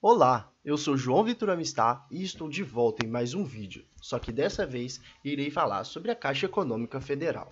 Olá, eu sou João Vitor Amistar e estou de volta em mais um vídeo, só que dessa vez irei falar sobre a Caixa Econômica Federal.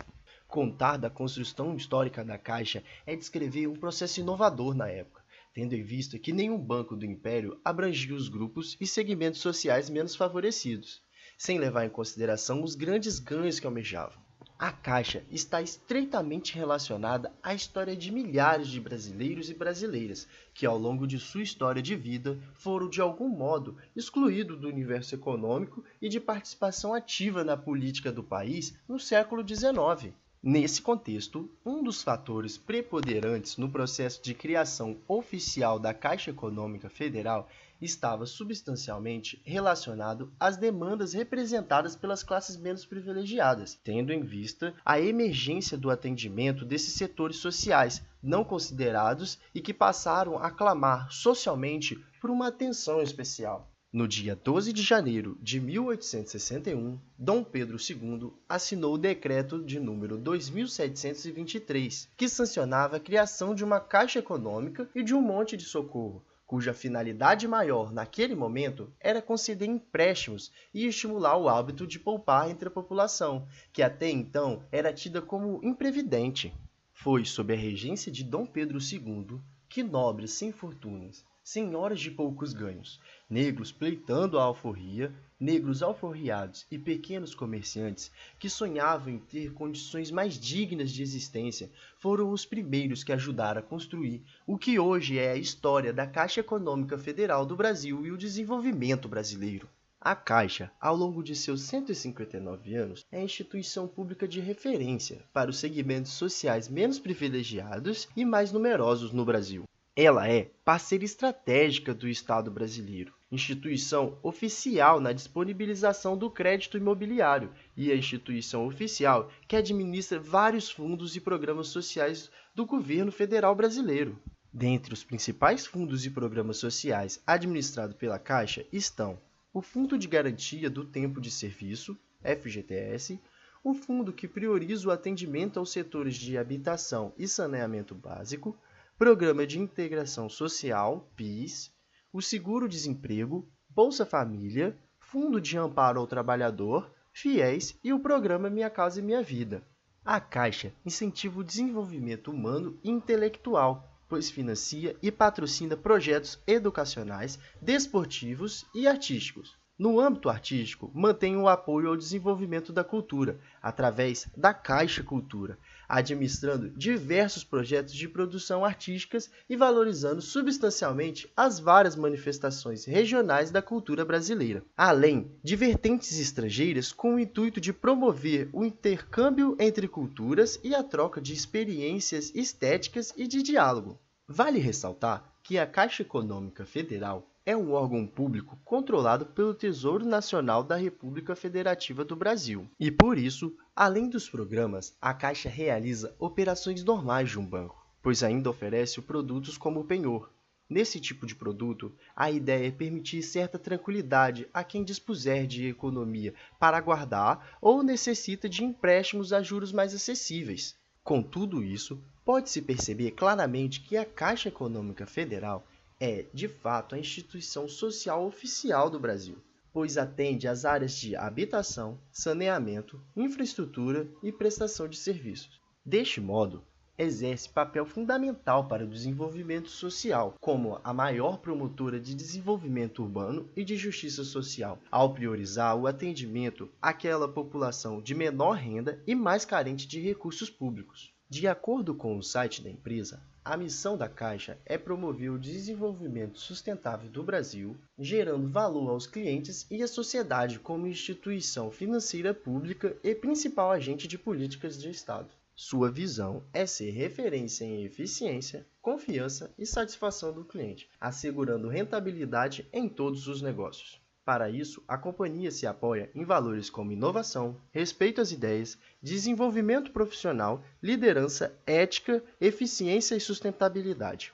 Contar da construção histórica da Caixa é descrever um processo inovador na época, tendo em vista que nenhum banco do Império abrangia os grupos e segmentos sociais menos favorecidos, sem levar em consideração os grandes ganhos que almejavam. A Caixa está estreitamente relacionada à história de milhares de brasileiros e brasileiras que, ao longo de sua história de vida, foram de algum modo excluídos do universo econômico e de participação ativa na política do país no século XIX. Nesse contexto, um dos fatores preponderantes no processo de criação oficial da Caixa Econômica Federal estava substancialmente relacionado às demandas representadas pelas classes menos privilegiadas, tendo em vista a emergência do atendimento desses setores sociais não considerados e que passaram a clamar socialmente por uma atenção especial. No dia 12 de janeiro de 1861, Dom Pedro II assinou o decreto de número 2723, que sancionava a criação de uma Caixa Econômica e de um monte de socorro, cuja finalidade maior naquele momento era conceder empréstimos e estimular o hábito de poupar entre a população, que até então era tida como imprevidente. Foi sob a regência de Dom Pedro II que nobres sem fortunas, senhoras de poucos ganhos, negros pleitando a alforria, negros alforriados e pequenos comerciantes que sonhavam em ter condições mais dignas de existência foram os primeiros que ajudaram a construir o que hoje é a história da Caixa Econômica Federal do Brasil e o desenvolvimento brasileiro. A Caixa, ao longo de seus 159 anos, é a instituição pública de referência para os segmentos sociais menos privilegiados e mais numerosos no Brasil. Ela é parceira estratégica do Estado brasileiro, instituição oficial na disponibilização do crédito imobiliário e a instituição oficial que administra vários fundos e programas sociais do governo federal brasileiro. Dentre os principais fundos e programas sociais administrados pela Caixa estão o Fundo de Garantia do Tempo de Serviço, FGTS, o fundo que prioriza o atendimento aos setores de habitação e saneamento básico, Programa de Integração Social, PIS, o Seguro-Desemprego, Bolsa Família, Fundo de Amparo ao Trabalhador, FIES e o Programa Minha Casa e Minha Vida. A Caixa incentiva o desenvolvimento humano e intelectual, pois financia e patrocina projetos educacionais, desportivos e artísticos. No âmbito artístico, mantém o apoio ao desenvolvimento da cultura, através da Caixa Cultura, administrando diversos projetos de produção artísticas e valorizando substancialmente as várias manifestações regionais da cultura brasileira, além de vertentes estrangeiras com o intuito de promover o intercâmbio entre culturas e a troca de experiências estéticas e de diálogo. Vale ressaltar que a Caixa Econômica Federal é um órgão público controlado pelo Tesouro Nacional da República Federativa do Brasil. E por isso, além dos programas, a Caixa realiza operações normais de um banco, pois ainda oferece produtos como o penhor. Nesse tipo de produto, a ideia é permitir certa tranquilidade a quem dispuser de economia para guardar ou necessita de empréstimos a juros mais acessíveis. Com tudo isso, pode-se perceber claramente que a Caixa Econômica Federal é, de fato, a instituição social oficial do Brasil, pois atende às áreas de habitação, saneamento, infraestrutura e prestação de serviços. Deste modo, exerce papel fundamental para o desenvolvimento social, como a maior promotora de desenvolvimento urbano e de justiça social, ao priorizar o atendimento àquela população de menor renda e mais carente de recursos públicos. De acordo com o site da empresa, a missão da Caixa é promover o desenvolvimento sustentável do Brasil, gerando valor aos clientes e à sociedade como instituição financeira pública e principal agente de políticas de Estado. Sua visão é ser referência em eficiência, confiança e satisfação do cliente, assegurando rentabilidade em todos os negócios. Para isso, a companhia se apoia em valores como inovação, respeito às ideias, desenvolvimento profissional, liderança, ética, eficiência e sustentabilidade.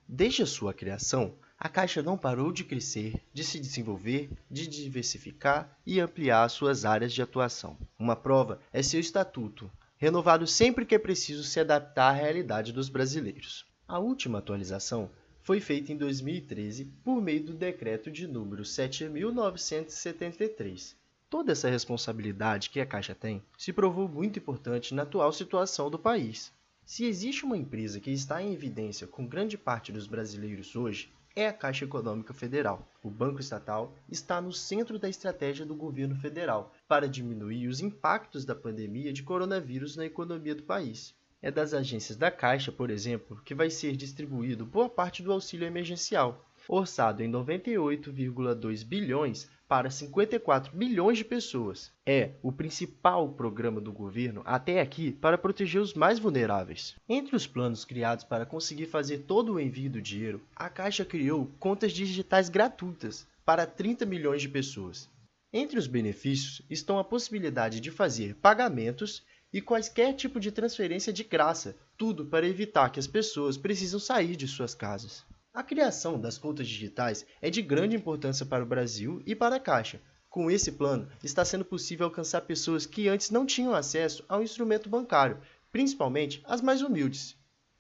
Desde a sua criação, a Caixa não parou de crescer, de se desenvolver, de diversificar e ampliar suas áreas de atuação. Uma prova é seu estatuto, renovado sempre que é preciso se adaptar à realidade dos brasileiros. A última atualização foi feita em 2013 por meio do decreto de número 7.973. Toda essa responsabilidade que a Caixa tem se provou muito importante na atual situação do país. Se existe uma empresa que está em evidência com grande parte dos brasileiros hoje, é a Caixa Econômica Federal. O Banco Estatal está no centro da estratégia do governo federal para diminuir os impactos da pandemia de coronavírus na economia do país. É das agências da Caixa, por exemplo, que vai ser distribuído boa parte do auxílio emergencial, orçado em 98,2 bilhões para 54 milhões de pessoas. É o principal programa do governo até aqui para proteger os mais vulneráveis. Entre os planos criados para conseguir fazer todo o envio do dinheiro, a Caixa criou contas digitais gratuitas para 30 milhões de pessoas. Entre os benefícios estão a possibilidade de fazer pagamentos e quaisquer tipo de transferência de graça, tudo para evitar que as pessoas precisam sair de suas casas. A criação das contas digitais é de grande importância para o Brasil e para a Caixa. Com esse plano, está sendo possível alcançar pessoas que antes não tinham acesso ao instrumento bancário, principalmente as mais humildes.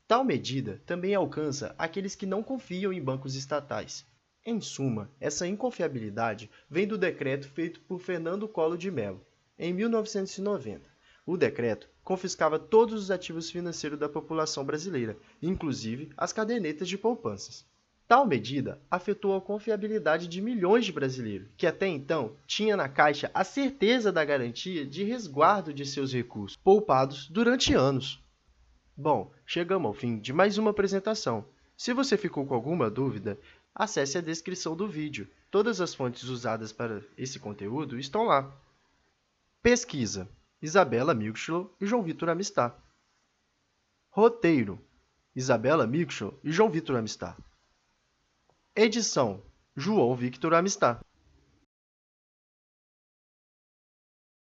Tal medida também alcança aqueles que não confiam em bancos estatais. Em suma, essa inconfiabilidade vem do decreto feito por Fernando Collor de Mello, em 1990. O decreto confiscava todos os ativos financeiros da população brasileira, inclusive as cadernetas de poupanças. Tal medida afetou a confiabilidade de milhões de brasileiros, que até então tinha na Caixa a certeza da garantia de resguardo de seus recursos, poupados durante anos. Bom, chegamos ao fim de mais uma apresentação. Se você ficou com alguma dúvida, acesse a descrição do vídeo. Todas as fontes usadas para esse conteúdo estão lá. Pesquisa: Isabela Milkshaw e João Vitor Amistad. Roteiro: Isabela Milkshaw e João Vitor Amistad. Edição: João Victor Amistad.